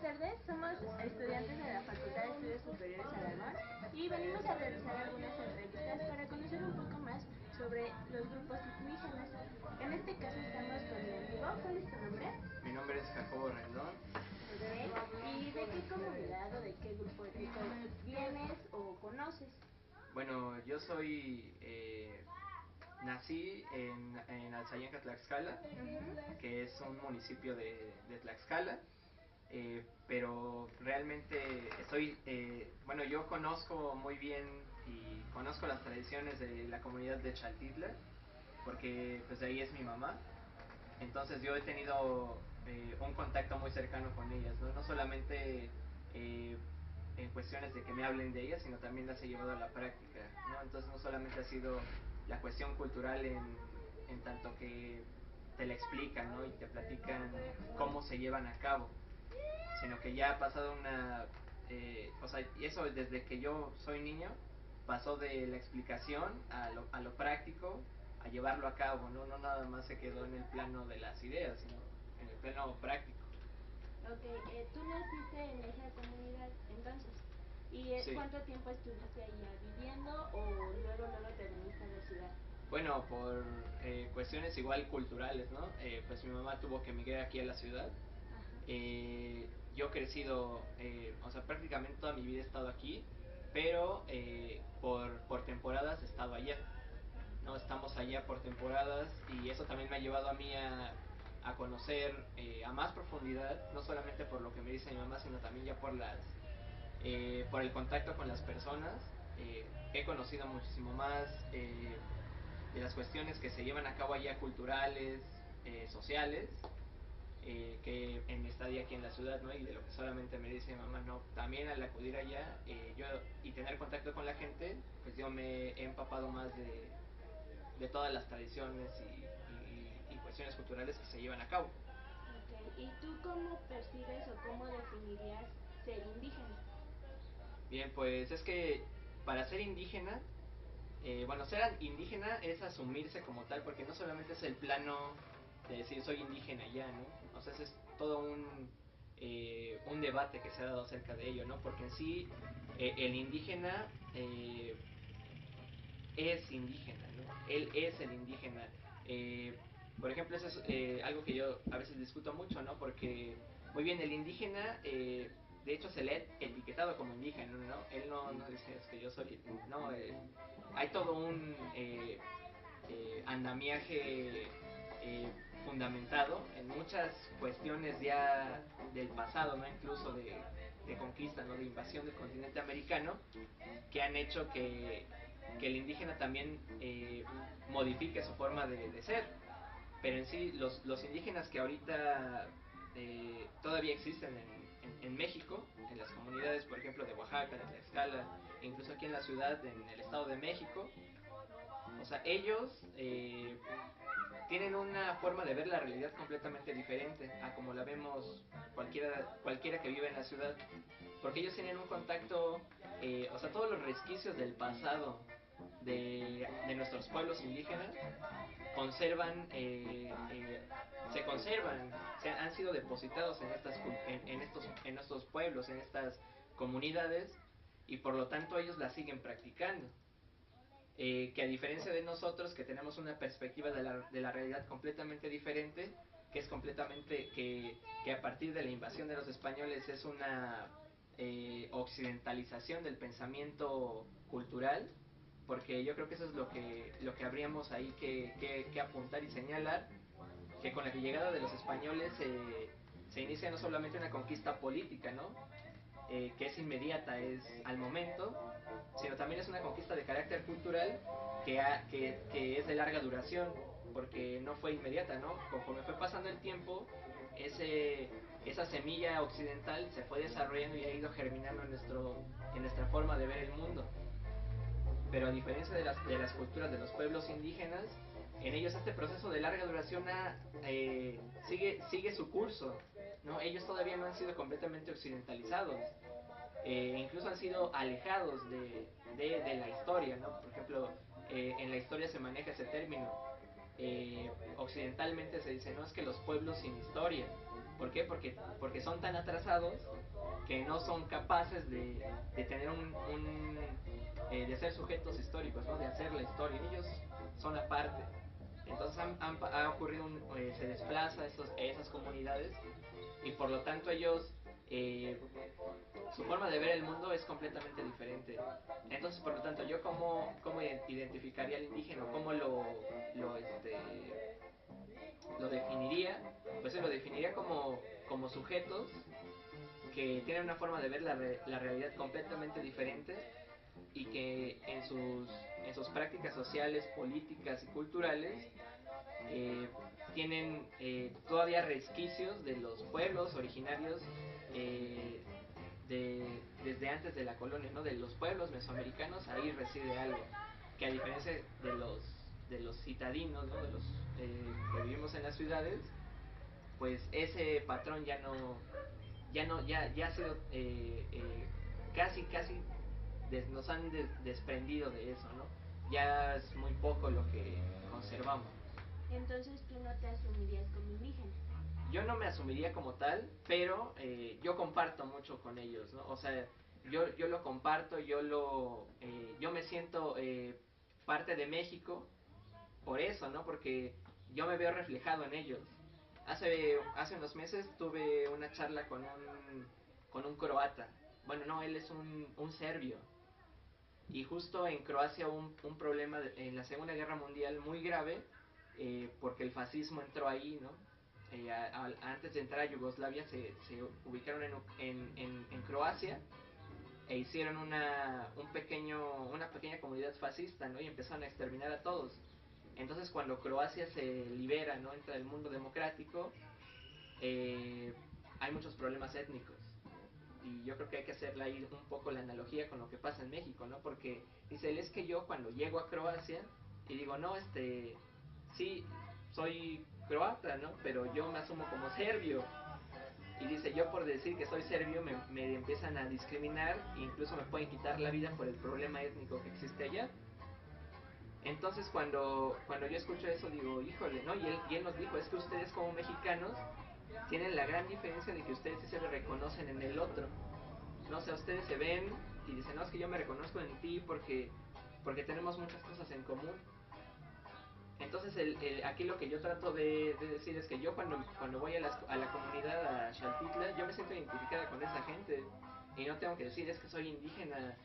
buenas tardes, somos estudiantes de la Facultad de Estudios Superiores Aragón y venimos a realizar algunas entrevistas para conocer un poco más sobre los grupos indígenas. En este caso estamos con mi amigo. ¿Cuál es tu nombre? Mi nombre es Jacobo Rendón. Ok. ¿Y de qué comunidad o de qué grupo étnico vienes o conoces? Bueno, yo soy, nací en Alzayanca, Tlaxcala, que es un municipio de Tlaxcala, pero realmente bueno, yo conozco muy bien y conozco las tradiciones de la comunidad de Chaltitla, porque pues de ahí es mi mamá. Entonces yo he tenido un contacto muy cercano con ellas, no, no solamente en cuestiones de que me hablen de ellas, sino también las he llevado a la práctica, ¿no? Entonces no solamente ha sido la cuestión cultural en tanto que te la explican, ¿no? Y te platican cómo se llevan a cabo, sino que ya ha pasado o sea, y eso desde que yo soy niño, pasó de la explicación a lo práctico, a llevarlo a cabo, ¿no? No nada más se quedó en el plano de las ideas, sino en el plano práctico. Ok, tú naciste en esa comunidad entonces. ¿Y Sí. cuánto tiempo estuviste allá viviendo o luego te viniste a la ciudad? Bueno, por cuestiones igual culturales, ¿no? Pues mi mamá tuvo que emigrar aquí a la ciudad. Yo he crecido, o sea, prácticamente toda mi vida he estado aquí, pero por temporadas he estado allá. ¿No? Estamos allá por temporadas y eso también me ha llevado a mí a conocer a más profundidad, no solamente por lo que me dice mi mamá, sino también ya por el contacto con las personas. He conocido muchísimo más de las cuestiones que se llevan a cabo allá, culturales, sociales, que en mi estadía aquí en la ciudad, ¿no? Y de lo que solamente me dice mi mamá, no, también al acudir allá yo y tener contacto con la gente, pues yo me he empapado más de todas las tradiciones y cuestiones culturales que se llevan a cabo. Ok, ¿y tú cómo percibes o cómo definirías ser indígena? Bien, pues es que para ser indígena, bueno, ser indígena es asumirse como tal, porque no solamente es el plano de decir soy indígena ya, ¿no? O sea, ese es todo un debate que se ha dado acerca de ello, ¿no? Porque en sí el indígena es indígena, ¿no? Él es el indígena. Por ejemplo, eso es algo que yo a veces discuto mucho, ¿no? Porque, muy bien, el indígena, de hecho, se le ha etiquetado como indígena, ¿no? Él no dice es que yo soy, no, hay todo un andamiaje fundamentado en muchas cuestiones ya del pasado, ¿no? Incluso de conquista, ¿no? De invasión del continente americano, que han hecho que el indígena también modifique su forma de ser. Pero en sí, los indígenas que ahorita todavía existen en México, en las comunidades, por ejemplo, de Oaxaca, de Tlaxcala, e incluso aquí en la ciudad, en el Estado de México, o sea, ellos tienen una forma de ver la realidad completamente diferente a como la vemos cualquiera que vive en la ciudad, porque ellos tienen un contacto, o sea, todos los resquicios del pasado de nuestros pueblos indígenas conservan, se conservan, han sido depositados en estos pueblos, en estas comunidades, y por lo tanto ellos la siguen practicando. Que a diferencia de nosotros, que tenemos una perspectiva de la realidad completamente diferente, que es completamente, que a partir de la invasión de los españoles es una occidentalización del pensamiento cultural, porque yo creo que eso es lo que habríamos ahí que apuntar y señalar, que con la llegada de los españoles se inicia no solamente una conquista política, ¿no? Que es inmediata, es al momento, sino también es una conquista de carácter cultural que es de larga duración, porque no fue inmediata, ¿no? Conforme fue pasando el tiempo, esa semilla occidental se fue desarrollando y ha ido germinando en nuestra forma de ver el mundo. Pero a diferencia de las culturas de los pueblos indígenas, en ellos este proceso de larga duración sigue su curso, ¿no? Ellos todavía no han sido completamente occidentalizados, incluso han sido alejados de la historia, ¿no? Por ejemplo, en la historia se maneja ese término, occidentalmente se dice, no, es que los pueblos sin historia. ¿Por qué? Porque son tan atrasados que no son capaces de tener de ser sujetos históricos, ¿no? De hacer la historia. Ellos son aparte. Entonces ha ocurrido se desplaza esas comunidades y por lo tanto ellos su forma de ver el mundo es completamente diferente. Entonces, por lo tanto, yo cómo identificaría al indígena, cómo lo definiría, pues se lo definiría como sujetos que tienen una forma de ver la realidad completamente diferente y que en sus prácticas sociales, políticas y culturales tienen todavía resquicios de los pueblos originarios desde antes de la colonia, ¿no? De los pueblos mesoamericanos, ahí reside algo que a diferencia de los citadinos, ¿no? De los que vivimos en las ciudades, pues ese patrón ya ha sido casi nos han desprendido de eso, ¿no? Ya es muy poco lo que conservamos. Entonces tú no te asumirías como indígena. Yo no me asumiría como tal, pero yo comparto mucho con ellos, ¿no? O sea, yo lo comparto, yo me siento parte de México por eso, ¿no? Porque yo me veo reflejado en ellos. Hace unos meses tuve una charla con un croata. Bueno, no, él es un serbio. Y justo en Croacia hubo un problema en la Segunda Guerra Mundial muy grave, porque el fascismo entró ahí, ¿no? Antes de entrar a Yugoslavia se ubicaron en Croacia e hicieron una pequeña comunidad fascista, ¿no? Y empezaron a exterminar a todos. Entonces cuando Croacia se libera, ¿no? Entra el mundo democrático, hay muchos problemas étnicos. Y yo creo que hay que hacerle ahí un poco la analogía con lo que pasa en México, ¿no? Porque dice él, es que yo cuando llego a Croacia y digo, no, sí, soy croata, ¿no? Pero yo me asumo como serbio. Y dice, yo por decir que soy serbio me empiezan a discriminar e incluso me pueden quitar la vida por el problema étnico que existe allá. Entonces cuando yo escucho eso digo, híjole, ¿no? Y él nos dijo, es que ustedes como mexicanos tienen la gran diferencia de que ustedes sí se reconocen en el otro. No, o sea, ustedes se ven y dicen, no, es que yo me reconozco en ti porque tenemos muchas cosas en común. Entonces aquí lo que yo trato de decir es que yo cuando voy a la comunidad, a Xaltitla, yo me siento identificada con esa gente y no tengo que decir es que soy indígena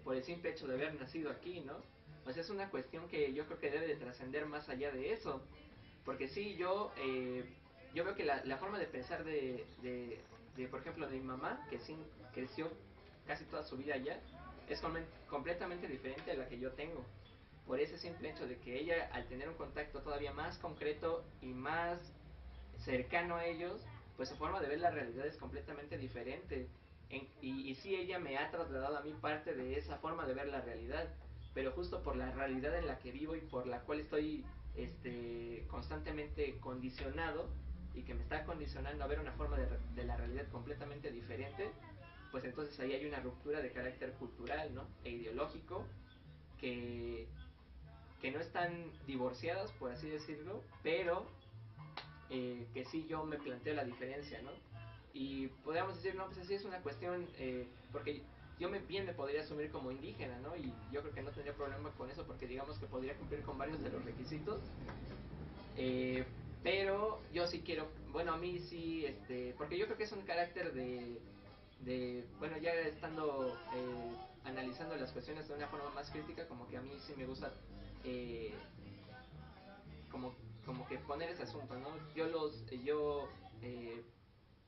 por el simple hecho de haber nacido aquí, ¿no? O sea, es una cuestión que yo creo que debe de trascender más allá de eso, porque sí, yo veo que la forma de pensar por ejemplo, de mi mamá, que sí creció casi toda su vida allá, es completamente diferente a la que yo tengo, por ese simple hecho de que ella, al tener un contacto todavía más concreto y más cercano a ellos, pues su forma de ver la realidad es completamente diferente. Y sí, ella me ha trasladado a mí parte de esa forma de ver la realidad, pero justo por la realidad en la que vivo y por la cual estoy constantemente condicionado y que me está condicionando a ver una forma de la realidad completamente diferente, pues entonces ahí hay una ruptura de carácter cultural, ¿no? E ideológico que no están divorciadas, por así decirlo, pero que sí yo me planteo la diferencia, ¿no? Y podríamos decir, no, pues así es una cuestión, porque yo bien me podría asumir como indígena, ¿no? Y yo creo que no tendría problema con eso porque digamos que podría cumplir con varios de los requisitos. Eh, pero yo sí quiero, bueno, a mí sí, porque yo creo que es un carácter bueno, ya estando analizando las cuestiones de una forma más crítica, como que a mí sí me gusta eh, como, como que poner ese asunto, ¿no? Yo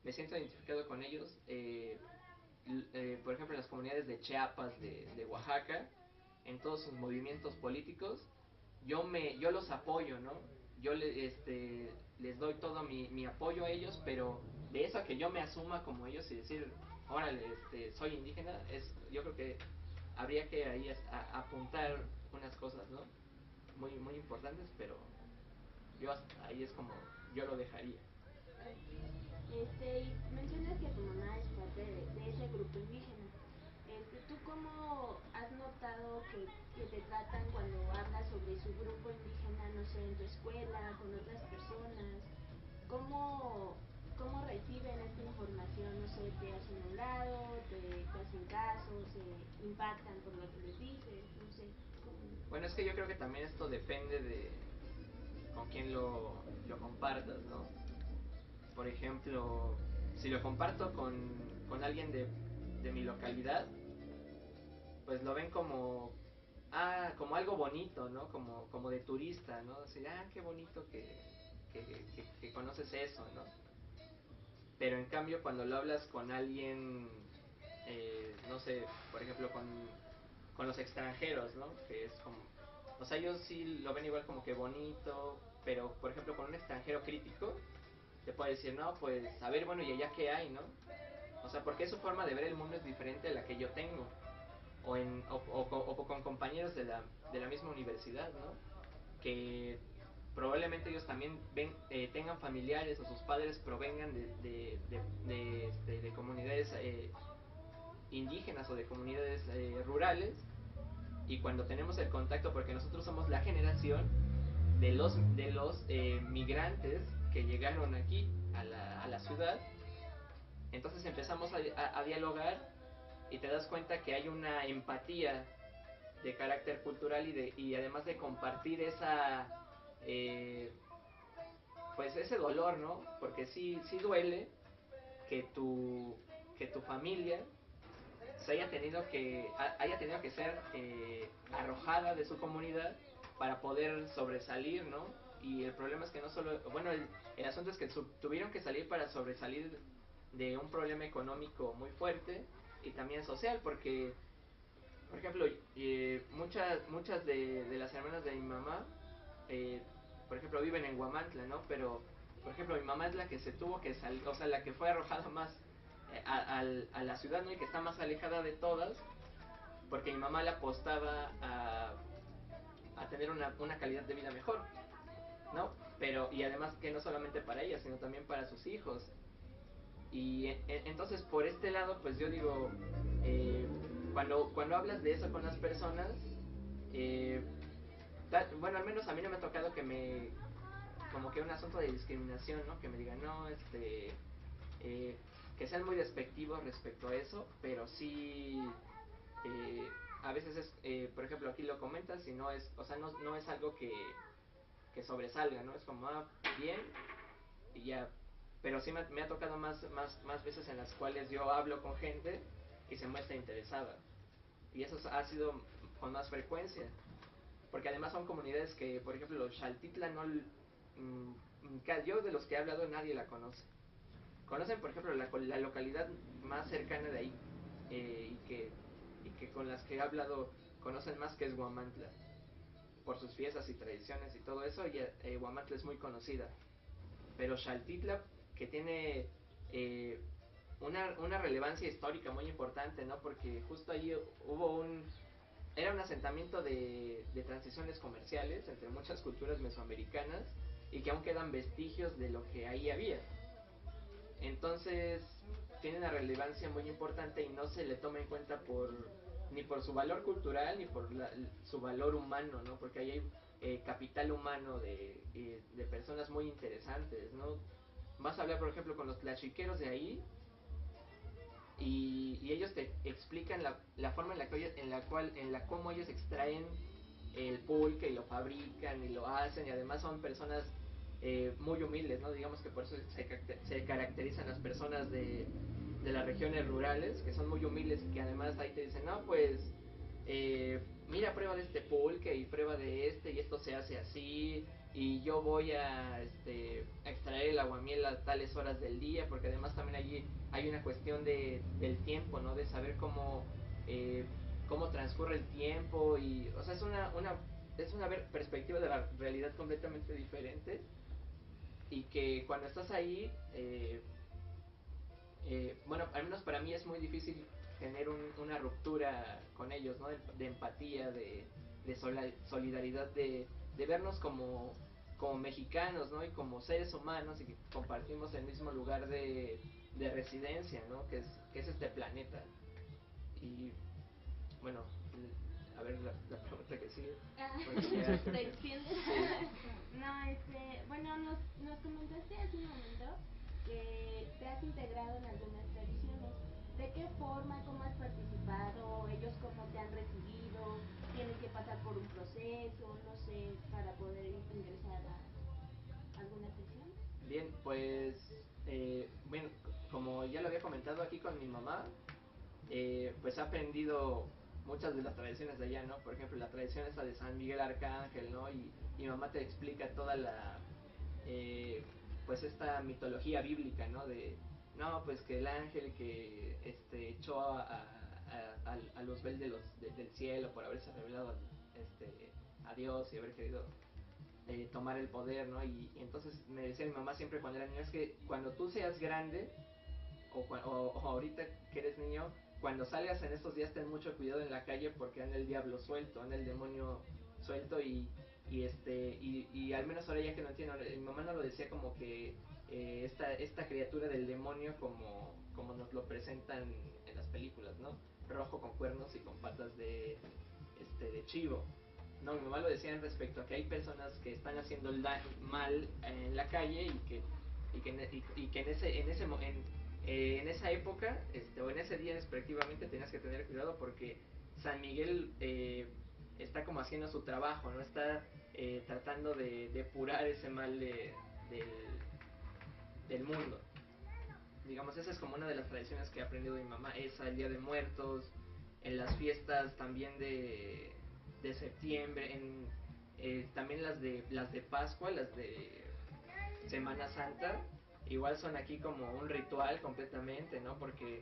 me siento identificado con ellos, por ejemplo, en las comunidades de Chiapas, de Oaxaca, en todos sus movimientos políticos, yo los apoyo, ¿no? Yo les doy todo mi apoyo a ellos, pero de eso a que yo me asuma como ellos y decir, órale, soy indígena, yo creo que habría que ahí apuntar unas cosas, ¿no? Muy importantes, pero ahí es como yo lo dejaría. Y mencionas que tu mamá es parte de ese grupo indígena. ¿Tú cómo has notado que te tratan cuando hablas sobre su grupo indígena, no sé, en tu escuela, con otras personas? ¿Cómo, cómo reciben esta información? No sé, ¿te hacen a un lado, te hacen caso, se impactan por lo que les dices? No sé, ¿cómo? Bueno, es que yo creo que también esto depende de con quién lo compartas, ¿no? Por ejemplo, si lo comparto con alguien de mi localidad, pues lo ven como algo bonito, ¿no? Como de turista, ¿no? Así, qué bonito que conoces eso, ¿no? Pero en cambio cuando lo hablas con alguien, no sé, por ejemplo con los extranjeros, ¿no? Que es como, o sea, ellos sí lo ven igual como que bonito, pero por ejemplo con un extranjero crítico, te puede decir, no, pues, a ver, bueno, ¿y allá qué hay, no? O sea, porque su forma de ver el mundo es diferente a la que yo tengo. O con compañeros de la misma universidad, ¿no? Que probablemente ellos también tengan familiares o sus padres provengan de comunidades indígenas o de comunidades rurales, y cuando tenemos el contacto, porque nosotros somos la generación de los migrantes que llegaron aquí a la ciudad, entonces empezamos a dialogar y te das cuenta que hay una empatía de carácter cultural y además de compartir eh, pues ese dolor, ¿no? Porque sí duele que tu familia haya tenido que ser arrojada de su comunidad para poder sobresalir, ¿no? Y el problema es que no solo, bueno, el asunto es que tuvieron que salir para sobresalir de un problema económico muy fuerte y también social, porque por ejemplo, muchas de las hermanas de mi mamá, eh, por ejemplo, viven en Huamantla, ¿no? Pero, por ejemplo, mi mamá es la que se tuvo que salir, o sea, la que fue arrojada más a la ciudad, ¿no? Y que está más alejada de todas, porque mi mamá le apostaba a tener una calidad de vida mejor, ¿no? Pero, y además que no solamente para ella, sino también para sus hijos. Y entonces por este lado, pues yo digo, cuando hablas de eso con las personas, eh, bueno, al menos a mí no me ha tocado como que un asunto de discriminación, ¿no? Que me digan, no, eh, que sean muy despectivos respecto a eso, pero sí, a veces por ejemplo, aquí lo comentas y no es, o sea, no es algo que sobresalga, ¿no? Es como, bien, y ya. Pero sí me ha tocado más veces en las cuales yo hablo con gente y se muestra interesada. Y eso ha sido con más frecuencia. Porque además son comunidades que, por ejemplo, los Xaltitla no... yo de los que he hablado nadie la conoce. Conocen, por ejemplo, la localidad más cercana de ahí, y que con las que he hablado conocen más, que es Huamantla, por sus fiestas y tradiciones y todo eso, y Huamantla es muy conocida. Pero Xaltitla, que tiene una relevancia histórica muy importante, ¿no? Porque justo allí era un asentamiento de transiciones comerciales entre muchas culturas mesoamericanas, y que aún quedan vestigios de lo que ahí había. Entonces tiene una relevancia muy importante y no se le toma en cuenta ni por su valor cultural ni por su valor humano, ¿no? Porque ahí hay capital humano de personas muy interesantes, ¿no? Vas a hablar, por ejemplo, con los tlaxiqueros de ahí, y ellos te explican la forma en la cómo ellos extraen el pulque y lo fabrican y lo hacen, y además son personas muy humildes, ¿no? Digamos que por eso se caracterizan las personas de las regiones rurales, que son muy humildes, y que además ahí te dicen, no, pues mira, prueba de este pulque y prueba de y esto se hace así, y yo voy a extraer el aguamiel a tales horas del día, porque además también allí hay una cuestión del tiempo, ¿no? De saber cómo transcurre el tiempo, y, o sea, es una perspectiva de la realidad completamente diferente, y que cuando estás ahí, bueno, al menos para mí es muy difícil tener una ruptura con ellos, ¿no? De empatía, de solidaridad, de vernos como mexicanos, ¿no? Y como seres humanos, y que compartimos el mismo lugar de residencia, ¿no? Que es este planeta. Y bueno, A ver, la pregunta que sigue. ¿Te extiendes? No, bueno, nos comentaste hace un momento que te has integrado en algunas tradiciones. ¿De qué forma? ¿Cómo has participado? ¿Ellos cómo te han recibido? ¿Tienes que pasar por un proceso, no sé, para poder ingresar a alguna sección? Bien, pues, bueno, como ya lo había comentado aquí con mi mamá, pues he aprendido muchas de las tradiciones de allá, ¿no? Por ejemplo, la tradición esta de San Miguel Arcángel, ¿no? Y mi mamá te explica toda la, pues esta mitología bíblica, ¿no? De, no, pues que el ángel que echó a Luzbel del cielo por haberse revelado a Dios y haber querido tomar el poder, ¿no? Y entonces me decía mi mamá siempre cuando era niño, es que cuando tú seas grande, o ahorita que eres niño, cuando salgas en estos días ten mucho cuidado en la calle porque anda el diablo suelto, anda el demonio suelto y al menos ahora ya que no entiendo, mi mamá no lo decía como que esta criatura del demonio como nos lo presentan en las películas, ¿no? Rojo con cuernos y con patas de chivo. No, mi mamá lo decía en respecto a que hay personas que están haciendo el mal en la calle y que en esa época o en ese día respectivamente tenías que tener cuidado porque San Miguel está como haciendo su trabajo, no está tratando de depurar ese mal del mundo. Digamos, esa es como una de las tradiciones que he aprendido de mi mamá, esa, el Día de Muertos, en las fiestas también de septiembre, también las de Pascua, las de Semana Santa, igual son aquí como un ritual completamente, ¿no? Porque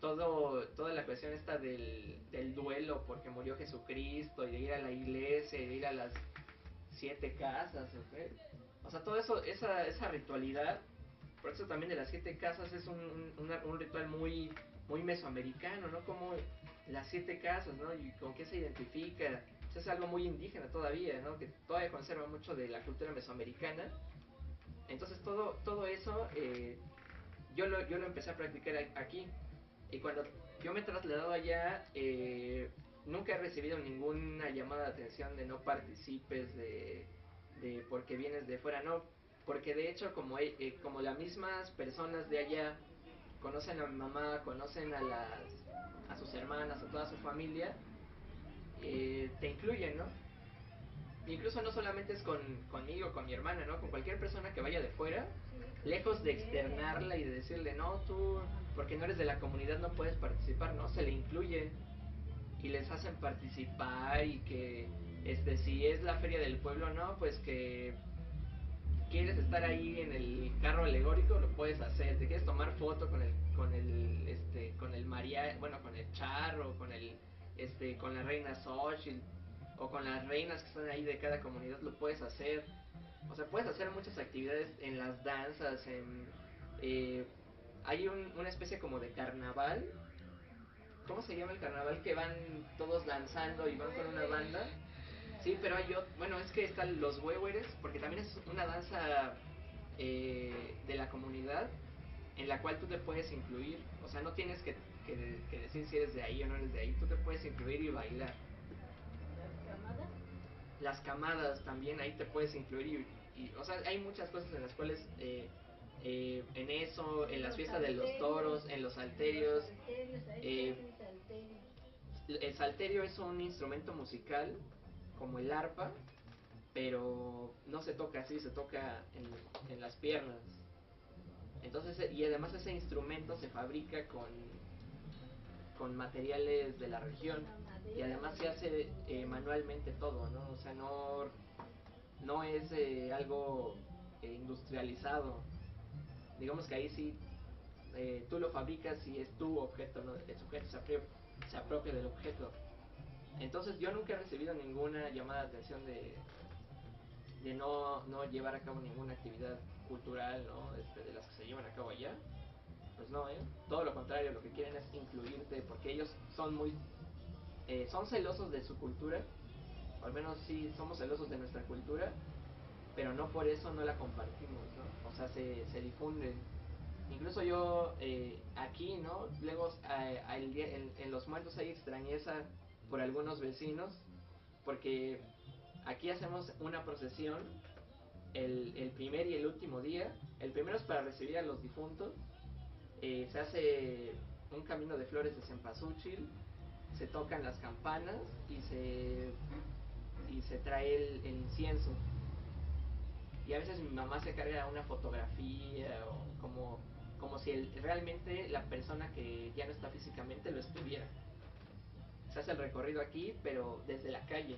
toda la cuestión esta del duelo porque murió Jesucristo y de ir a la iglesia y de ir a las 7 casas, ¿okay? O sea, todo eso, esa ritualidad, por eso también de las 7 casas es un ritual muy mesoamericano, ¿no? Como las 7 casas, ¿no? Y con qué se identifica. Pues es algo muy indígena todavía, ¿no? Que todavía conserva mucho de la cultura mesoamericana. Entonces todo eso yo lo empecé a practicar aquí. Y cuando yo me he trasladado allá, nunca he recibido ninguna llamada de atención de no participes, de porque vienes de fuera, no. Porque de hecho, como las mismas personas de allá conocen a mi mamá, conocen a sus hermanas, a toda su familia, te incluyen, ¿no? Incluso no solamente es conmigo, con mi hermana, ¿no? Con cualquier persona que vaya de fuera, lejos de externarla y de decirle, no, tú, porque no eres de la comunidad no puedes participar, ¿no? Se le incluye y les hacen participar y que, si es la feria del pueblo, ¿no? Pues que quieres estar ahí en el carro alegórico, lo puedes hacer. Te quieres tomar foto con el María, bueno, con el charro, con la reina Xochitl, o con las reinas que están ahí de cada comunidad, lo puedes hacer. O sea, puedes hacer muchas actividades en las danzas, eh, hay una especie como de carnaval. ¿Cómo se llama el carnaval? Que van todos danzando y van con una banda. Sí, pero bueno, es que están los huehueres, porque también es una danza de la comunidad en la cual tú te puedes incluir. O sea, no tienes que decir si eres de ahí o no eres de ahí, tú te puedes incluir y bailar. ¿Las camadas? Las camadas también, ahí te puedes incluir o sea, hay muchas cosas en las cuales en eso, en las fiestas de los toros, en los salterios. El salterio es un instrumento musical como el arpa, pero no se toca así, se toca en las piernas. Entonces, y además ese instrumento se fabrica con materiales de la región y además se hace manualmente todo, ¿no? O sea, no es algo industrializado. Digamos que ahí sí tú lo fabricas y es tu objeto, ¿no? El sujeto se apropia del objeto. Entonces yo nunca he recibido ninguna llamada de atención de no llevar a cabo ninguna actividad cultural, ¿no? De las que se llevan a cabo allá. Pues no, ¿eh? Todo lo contrario, lo que quieren es incluirte porque ellos son celosos de su cultura, o al menos sí somos celosos de nuestra cultura, pero no por eso no la compartimos, ¿no? O sea, se difunde. Incluso yo aquí, ¿no? Luego en los muertos hay extrañeza por algunos vecinos, porque aquí hacemos una procesión el primer y el último día. El primero es para recibir a los difuntos, se hace un camino de flores de cempasúchil, se tocan las campanas y se trae el incienso. Y a veces mi mamá se carga una fotografía o como si realmente la persona que ya no está físicamente lo estuviera. Se hace el recorrido aquí, pero desde la calle.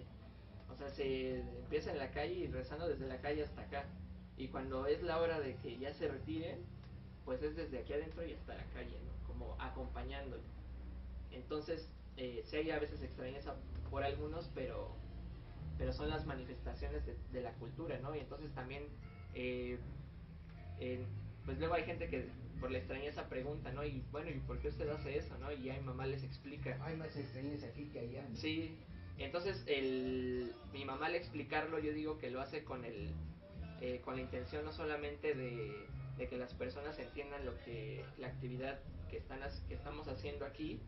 O sea, se empieza en la calle y rezando desde la calle hasta acá. Y cuando es la hora de que ya se retire, pues es desde aquí adentro y hasta la calle, ¿no? Como acompañándolo. Entonces, sí hay a veces extrañeza por algunos, pero son las manifestaciones de la cultura, ¿no? Y entonces también, eh, pues luego hay gente que por la extrañeza pregunta, ¿no? Y bueno, ¿y por qué usted hace eso, no? Y ya mi mamá les explica. Hay más extrañeza aquí que allá, ¿no? Sí, entonces mi mamá al explicarlo, yo digo que lo hace con la intención no solamente de que las personas entiendan la actividad que estamos haciendo aquí,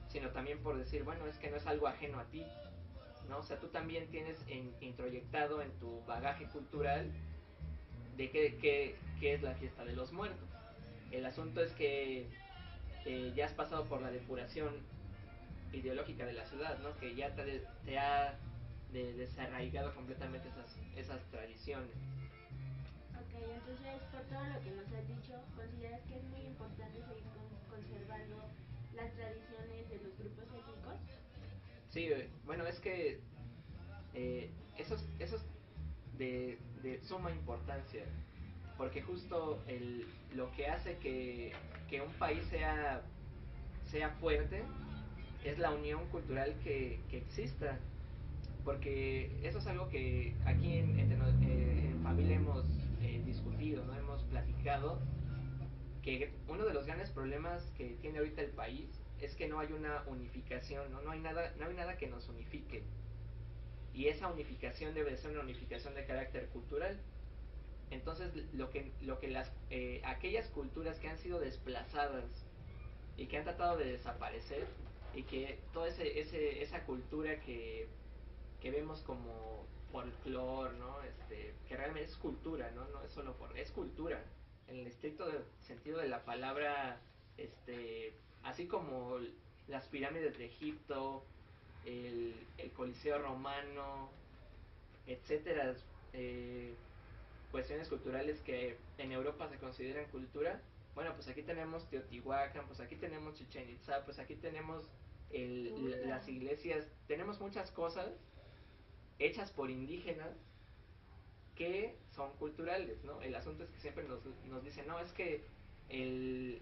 sino también por decir, bueno, es que no es algo ajeno a ti, ¿no? O sea, tú también tienes introyectado en tu bagaje cultural de qué es la fiesta de los muertos. El asunto es que ya has pasado por la depuración ideológica de la ciudad, ¿no? Que ya te ha desarraigado completamente esas tradiciones. Ok, entonces por todo lo que nos has dicho, ¿consideras que es muy importante seguir conservando las tradiciones de los grupos étnicos? Sí, bueno, es que eso es de suma importancia, porque justo lo que hace que un país sea fuerte es la unión cultural que exista, porque eso es algo que aquí en familia hemos discutido, ¿no? Hemos platicado que uno de los grandes problemas que tiene ahorita el país es que no hay una unificación, ¿no? No hay nada que nos unifique. Y esa unificación debe ser una unificación de carácter cultural. Entonces, aquellas culturas que han sido desplazadas y que han tratado de desaparecer, y que toda esa cultura que vemos como folclore, ¿no? Que realmente es cultura, ¿no? No es solo es cultura, en el estricto sentido de la palabra, así como las pirámides de Egipto, el Coliseo Romano, etcétera, cuestiones culturales que en Europa se consideran cultura. Bueno, pues aquí tenemos Teotihuacán, pues aquí tenemos Chichén Itzá, pues aquí tenemos las iglesias, tenemos muchas cosas hechas por indígenas que son culturales, ¿no? El asunto es que siempre nos dicen, no, es que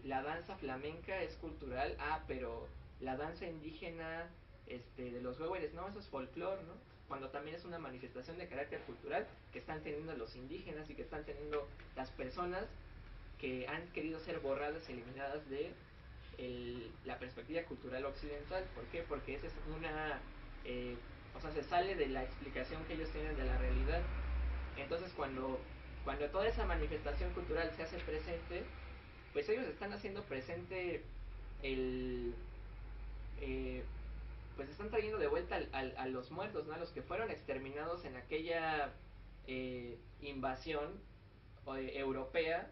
la danza flamenca es cultural, pero la danza indígena de los huehueres, no, eso es folclore, ¿no? Cuando también es una manifestación de carácter cultural que están teniendo los indígenas y que están teniendo las personas que han querido ser borradas, eliminadas de la perspectiva cultural occidental. ¿Por qué? Porque esa es o sea, se sale de la explicación que ellos tienen de la realidad. Entonces, cuando toda esa manifestación cultural se hace presente, pues ellos están haciendo presente el... eh, pues están trayendo de vuelta a los muertos, ¿no? A los que fueron exterminados en aquella invasión europea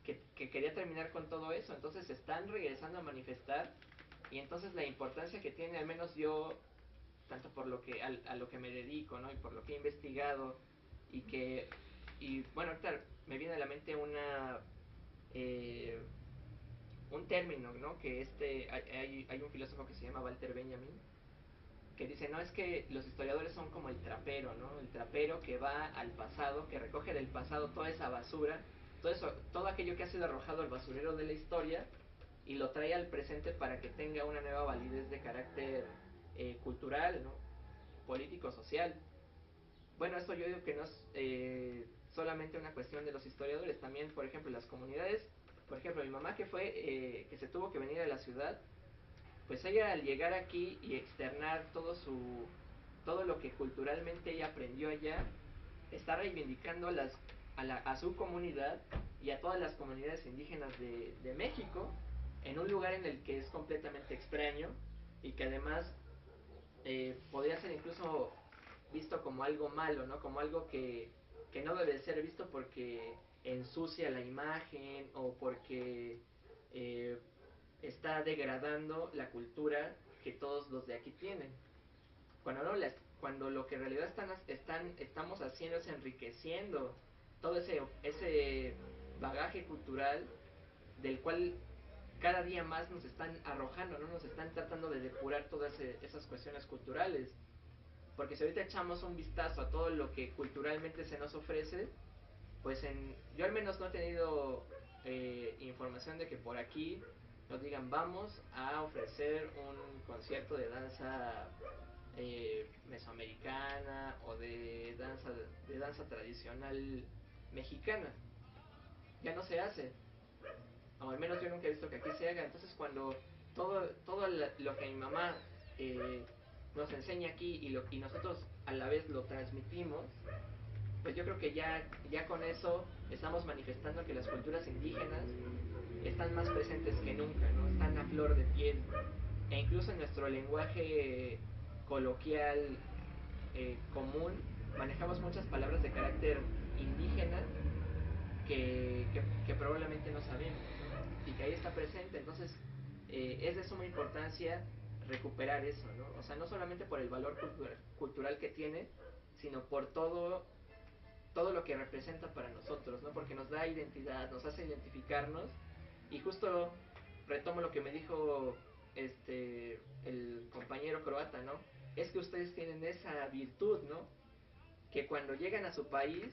que quería terminar con todo eso. Entonces se están regresando a manifestar, y entonces la importancia que tiene, al menos yo, tanto por a lo que me dedico, ¿no? Y por lo que he investigado, y bueno, ahorita me viene a la mente un término, ¿no? Que hay un filósofo que se llama Walter Benjamin, que dice, no, es que los historiadores son como el trapero, ¿no? El trapero que va al pasado, que recoge del pasado toda esa basura, todo aquello que ha sido arrojado al basurero de la historia, y lo trae al presente para que tenga una nueva validez de carácter cultural, ¿no? Político, social. Bueno, esto yo digo que no es solamente una cuestión de los historiadores, también, por ejemplo, las comunidades. Por ejemplo, mi mamá que se tuvo que venir a la ciudad, pues ella al llegar aquí y externar todo lo que culturalmente ella aprendió allá, está reivindicando a su comunidad y a todas las comunidades indígenas de México en un lugar en el que es completamente extraño, y que además podría ser incluso visto como algo malo, ¿no? Como algo que no debe ser visto porque ensucia la imagen o porque está degradando la cultura que todos los de aquí tienen. Cuando, no, cuando lo que en realidad estamos haciendo es enriqueciendo todo ese bagaje cultural del cual cada día más nos están arrojando, ¿no? Nos están tratando de depurar todas esas cuestiones culturales. Porque si ahorita echamos un vistazo a todo lo que culturalmente se nos ofrece, pues yo al menos no he tenido información de que por aquí nos digan vamos a ofrecer un concierto de danza mesoamericana o de danza tradicional mexicana. Ya no se hace, o al menos yo nunca he visto que aquí se haga. Entonces cuando todo lo que mi mamá nos enseña aquí y nosotros a la vez lo transmitimos, pues yo creo que ya con eso estamos manifestando que las culturas indígenas están más presentes que nunca, ¿no? Están a flor de piel. E incluso en nuestro lenguaje coloquial común manejamos muchas palabras de carácter indígena que probablemente no sabemos, ¿no? Y que ahí está presente. Entonces es de suma importancia recuperar eso, ¿no? O sea, no solamente por el valor cultural que tiene, sino por todo lo que representa para nosotros, ¿no? Porque nos da identidad, nos hace identificarnos. Y justo retomo lo que me dijo el compañero croata, ¿no? Es que ustedes tienen esa virtud, ¿no? Que cuando llegan a su país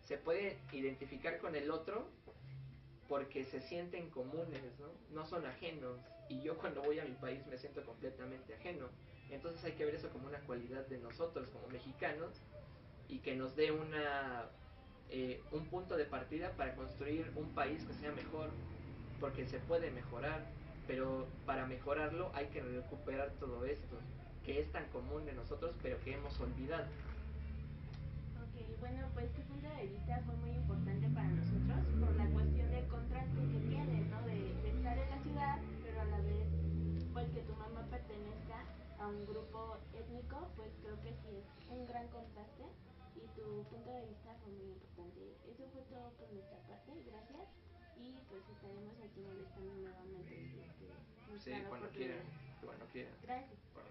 se pueden identificar con el otro porque se sienten comunes, ¿no? No son ajenos. Y yo cuando voy a mi país me siento completamente ajeno. Entonces hay que ver eso como una cualidad de nosotros como mexicanos y que nos dé un punto de partida para construir un país que sea mejor, porque se puede mejorar, pero para mejorarlo hay que recuperar todo esto que es tan común de nosotros pero que hemos olvidado. Ok, bueno, pues tu punto de vista fue muy importante para nosotros por la cuestión del contraste que tiene, ¿no? De estar en la ciudad, pero a la vez, pues que tu mamá pertenezca a un grupo étnico, pues creo que sí es un gran contraste y tu punto de vista fue muy importante. Eso fue todo por nuestra parte, gracias. Y pues estaremos aquí molestando nuevamente si es que nos Sí, da la cuando oportunidad. quieran, cuando quieran. Gracias. Bueno.